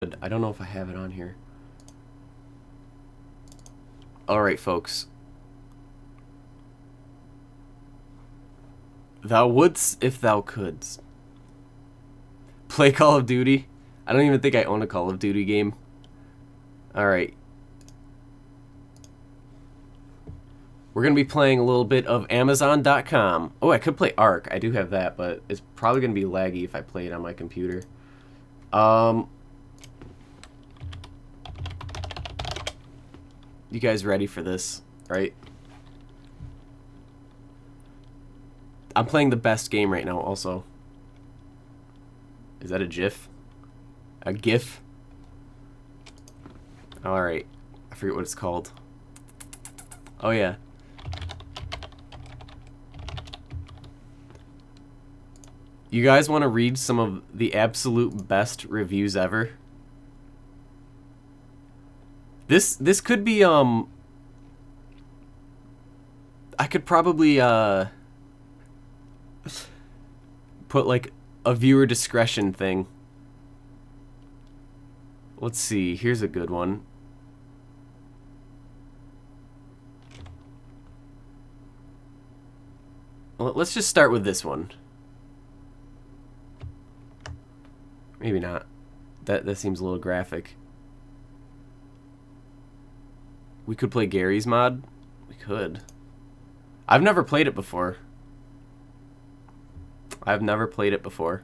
I don't know if I have it on here. Alright, folks. Thou wouldst if thou couldst. Play Call of Duty? I don't even think I own a Call of Duty game. Alright. We're going to be playing a little bit of Amazon.com. Oh, I could play Ark. I do have that, but it's probably going to be laggy if I play it on my computer. You guys ready for this, right? I'm playing the best game right now also. Is that a GIF? A GIF? Alright. I forget what it's called. Oh yeah. You guys want to read some of the absolute best reviews ever? This could be I could probably put like a viewer discretion thing. Let's see, here's a good one. Well, let's just start with this one. Maybe not. That seems a little graphic. We could play Gary's mod. We could. I've never played it before. I've never played it before.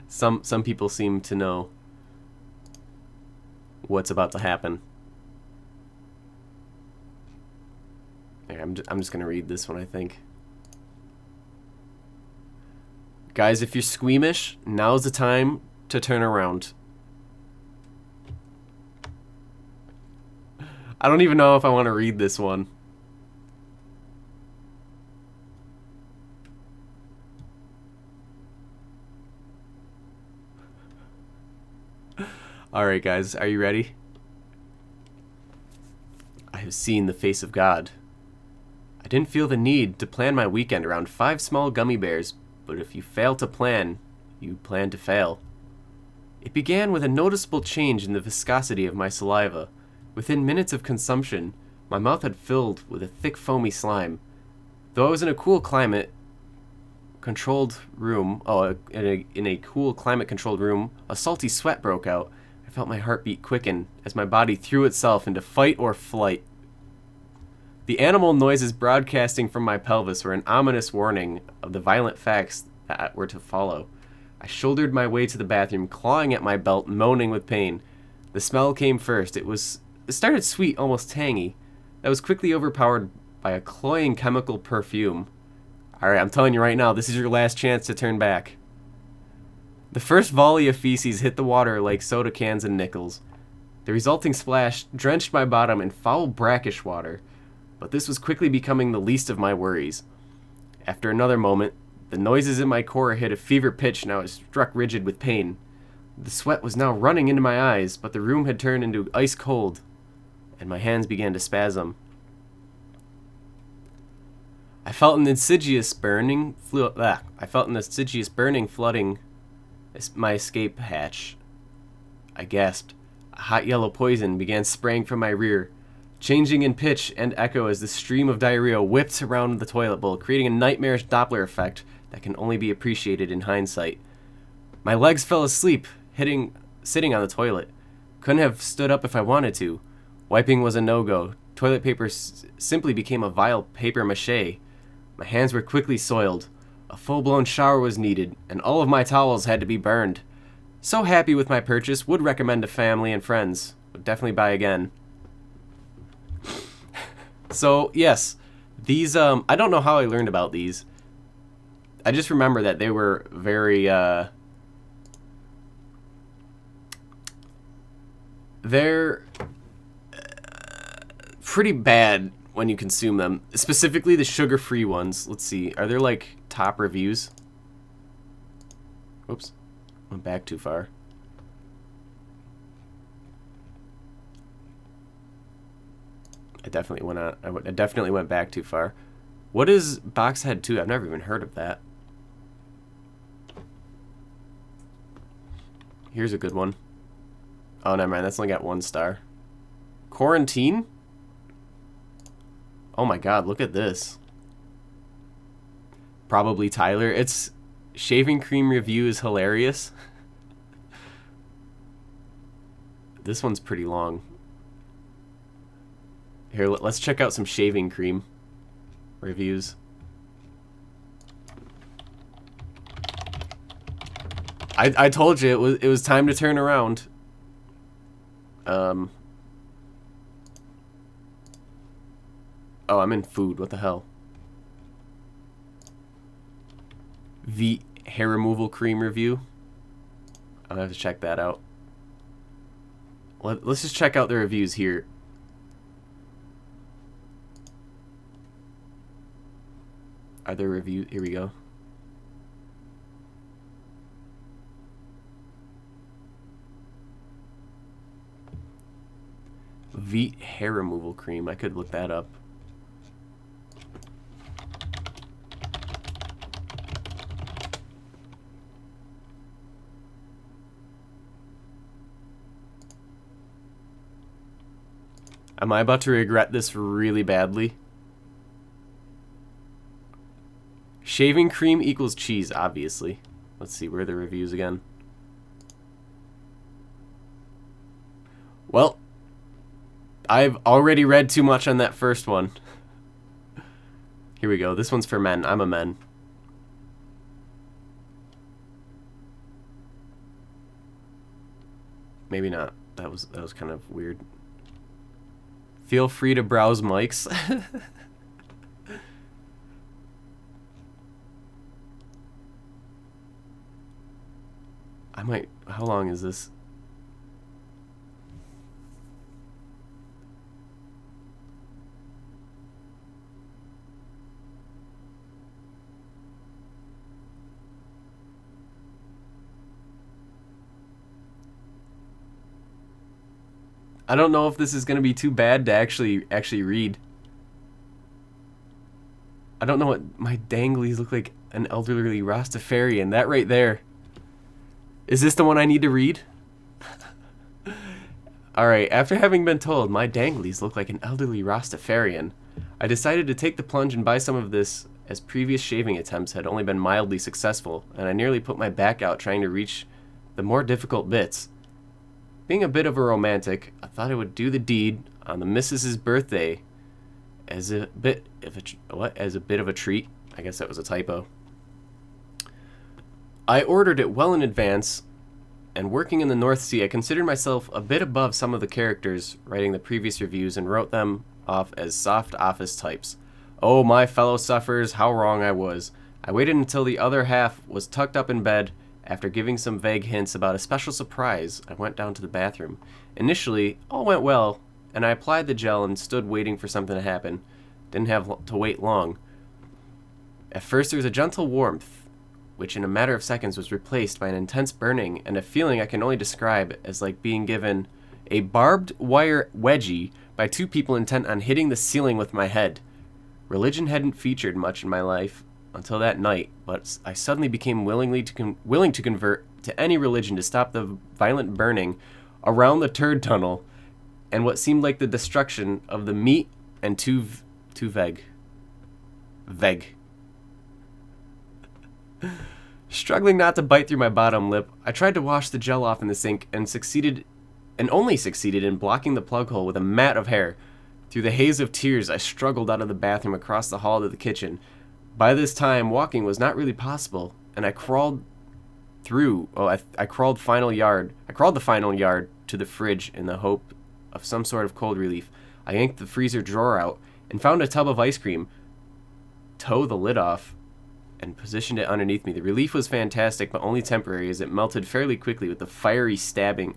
Some people seem to know what's about to happen. I'm just gonna read this one, I think. Guys, if you're squeamish, now's the time to turn around. I don't even know if I want to read this one. Alright guys, are you ready? I have seen the face of God. I didn't feel the need to plan my weekend around 5 small gummy bears, but if you fail to plan, you plan to fail. It began with a noticeable change in the viscosity of my saliva. Within minutes of consumption, my mouth had filled with a thick foamy slime. Though I was in a cool climate controlled room, in a cool climate controlled room, a salty sweat broke out. I felt my heartbeat quicken as my body threw itself into fight or flight. The animal noises broadcasting from my pelvis were an ominous warning of the violent facts that were to follow. I shouldered my way to the bathroom, clawing at my belt, moaning with pain. The smell came first. It started sweet, almost tangy. That was quickly overpowered by a cloying chemical perfume. Alright, I'm telling you right now, this is your last chance to turn back. The first volley of feces hit the water like soda cans and nickels. The resulting splash drenched my bottom in foul brackish water. But this was quickly becoming the least of my worries. After another moment, the noises in my core hit a fever pitch and I was struck rigid with pain. The sweat was now running into my eyes, but the room had turned into ice cold, and my hands began to spasm. I felt an insidious burning flooding my escape hatch. I gasped. A hot yellow poison began spraying from my rear, changing in pitch and echo as the stream of diarrhea whipped around the toilet bowl, creating a nightmarish Doppler effect that can only be appreciated in hindsight. My legs fell asleep, sitting on the toilet. Couldn't have stood up if I wanted to. Wiping was a no-go. Toilet paper simply became a vile paper mache. My hands were quickly soiled. A full-blown shower was needed, and all of my towels had to be burned. So happy with my purchase, would recommend to family and friends. Would definitely buy again. So, yes, these, I don't know how I learned about these. I just remember that they were very, they're pretty bad when you consume them. Specifically the sugar-free ones. Let's see, are there, like, top reviews? Oops, went back too far. I definitely went back too far. What is Boxhead 2? I've never even heard of that. Here's a good one. Oh, never mind. That's only got 1 star. Quarantine? Oh my god, look at this. Probably Tyler. It's shaving cream review is hilarious. This one's pretty long. Here, let's check out some shaving cream reviews. I told you it was time to turn around. Oh, I'm in food. What the hell? The hair removal cream review. I'll have to check that out. Let's just check out the reviews here. Are there reviews? Here we go. Veet hair removal cream. I could look that up. Am I about to regret this really badly? Shaving cream equals cheese, obviously. Let's see, where are the reviews again? Well, I've already read too much on that first one. Here we go. This one's for men. I'm a man. Maybe not. That was kind of weird. Feel free to browse mics. I might... How long is this? I don't know if this is going to be too bad to actually read. I don't know what my danglies look like. An elderly Rastafarian. That right there. Is this the one I need to read? Alright, after having been told my danglies look like an elderly Rastafarian, I decided to take the plunge and buy some of this, as previous shaving attempts had only been mildly successful, and I nearly put my back out trying to reach the more difficult bits. Being a bit of a romantic, I thought I would do the deed on the missus's birthday as a bit of a treat. I guess that was a typo. I ordered it well in advance, and working in the North Sea, I considered myself a bit above some of the characters writing the previous reviews and wrote them off as soft office types. Oh, my fellow sufferers, how wrong I was. I waited until the other half was tucked up in bed. After giving some vague hints about a special surprise, I went down to the bathroom. Initially, all went well, and I applied the gel and stood waiting for something to happen. Didn't have to wait long. At first there was a gentle warmth, which in a matter of seconds was replaced by an intense burning and a feeling I can only describe as like being given a barbed wire wedgie by 2 people intent on hitting the ceiling with my head. Religion hadn't featured much in my life until that night, but I suddenly became willing to convert to any religion to stop the violent burning around the turd tunnel and what seemed like the destruction of the meat and too veg. Struggling not to bite through my bottom lip, I tried to wash the gel off in the sink and only succeeded in blocking the plug hole with a mat of hair. Through the haze of tears, I struggled out of the bathroom across the hall to the kitchen. By this time, walking was not really possible, and I crawled I crawled the final yard to the fridge in the hope of some sort of cold relief. I yanked the freezer drawer out and found a tub of ice cream, tore the lid off, and positioned it underneath me. The relief was fantastic, but only temporary, as it melted fairly quickly with the fiery stabbing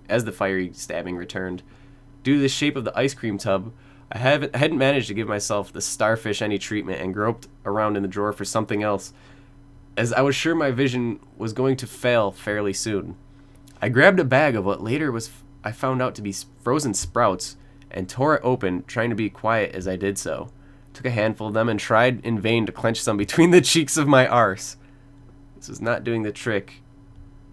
returned. Due to the shape of the ice cream tub, I hadn't managed to give myself the starfish any treatment and groped around in the drawer for something else, as I was sure my vision was going to fail fairly soon. I grabbed a bag of what later I found out to be frozen sprouts and tore it open, trying to be quiet as I did so. took a handful of them, and tried in vain to clench some between the cheeks of my arse. This was not doing the trick,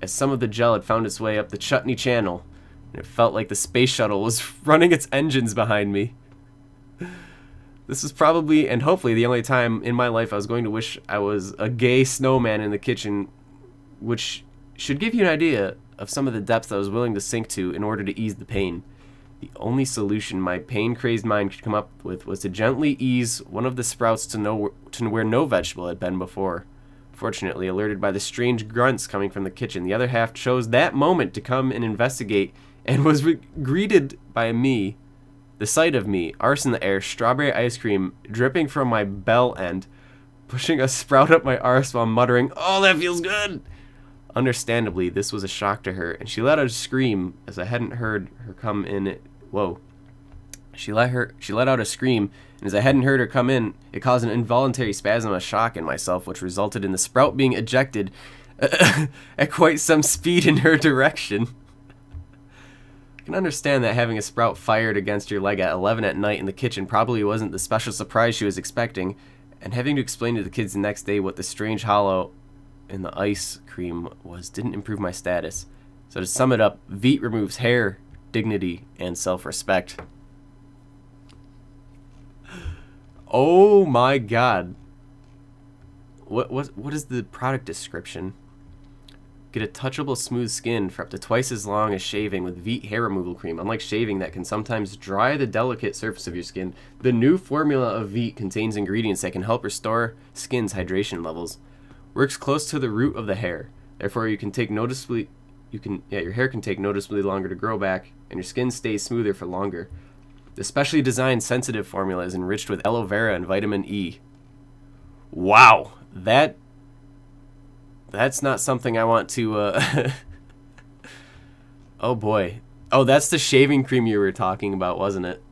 as some of the gel had found its way up the chutney channel, and it felt like the space shuttle was running its engines behind me. This was probably, and hopefully, the only time in my life I was going to wish I was a gay snowman in the kitchen, which should give you an idea of some of the depths I was willing to sink to in order to ease the pain. The only solution my pain-crazed mind could come up with was to gently ease one of the sprouts to where no vegetable had been before. Fortunately, alerted by the strange grunts coming from the kitchen, the other half chose that moment to come and investigate, and was greeted by me. The sight of me, arse in the air, strawberry ice cream dripping from my bell end, pushing a sprout up my arse while muttering, "Oh, that feels good!" Understandably, this was a shock to her, and she let out a scream as I hadn't heard her come in. Whoa. She let out a scream, and as I hadn't heard her come in, it caused an involuntary spasm of shock in myself, which resulted in the sprout being ejected at quite some speed in her direction. I can understand that having a sprout fired against your leg at 11 at night in the kitchen probably wasn't the special surprise she was expecting, and having to explain to the kids the next day what the strange hollow in the ice cream was didn't improve my status. So to sum it up, Veet removes hair, dignity, and self-respect. Oh my god. What is the product description? Get a touchable smooth skin for up to twice as long as shaving with Veet hair removal cream. Unlike shaving that can sometimes dry the delicate surface of your skin, the new formula of Veet contains ingredients that can help restore skin's hydration levels. Works close to the root of the hair. Therefore, your hair can take noticeably longer to grow back, and your skin stays smoother for longer. The specially designed sensitive formula is enriched with aloe vera and vitamin E. Wow, that's not something I want to, Oh boy. Oh, that's the shaving cream you were talking about, wasn't it?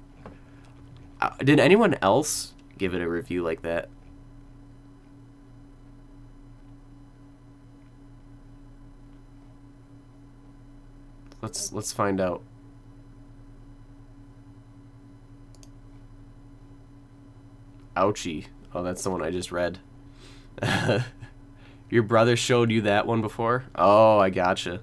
Did anyone else give it a review like that? Let's find out. Ouchie. Oh, that's the one I just read. Your brother showed you that one before? Oh, I gotcha.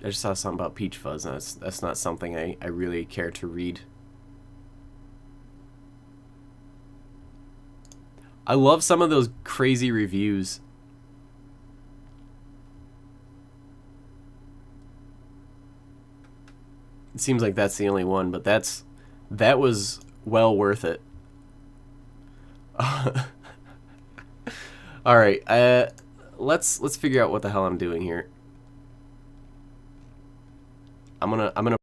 I just saw something about Peach Fuzz, and that's not something I really care to read. I love some of those crazy reviews. It seems like that's the only one, but that was well worth it. All right, let's figure out what the hell I'm doing here. I'm gonna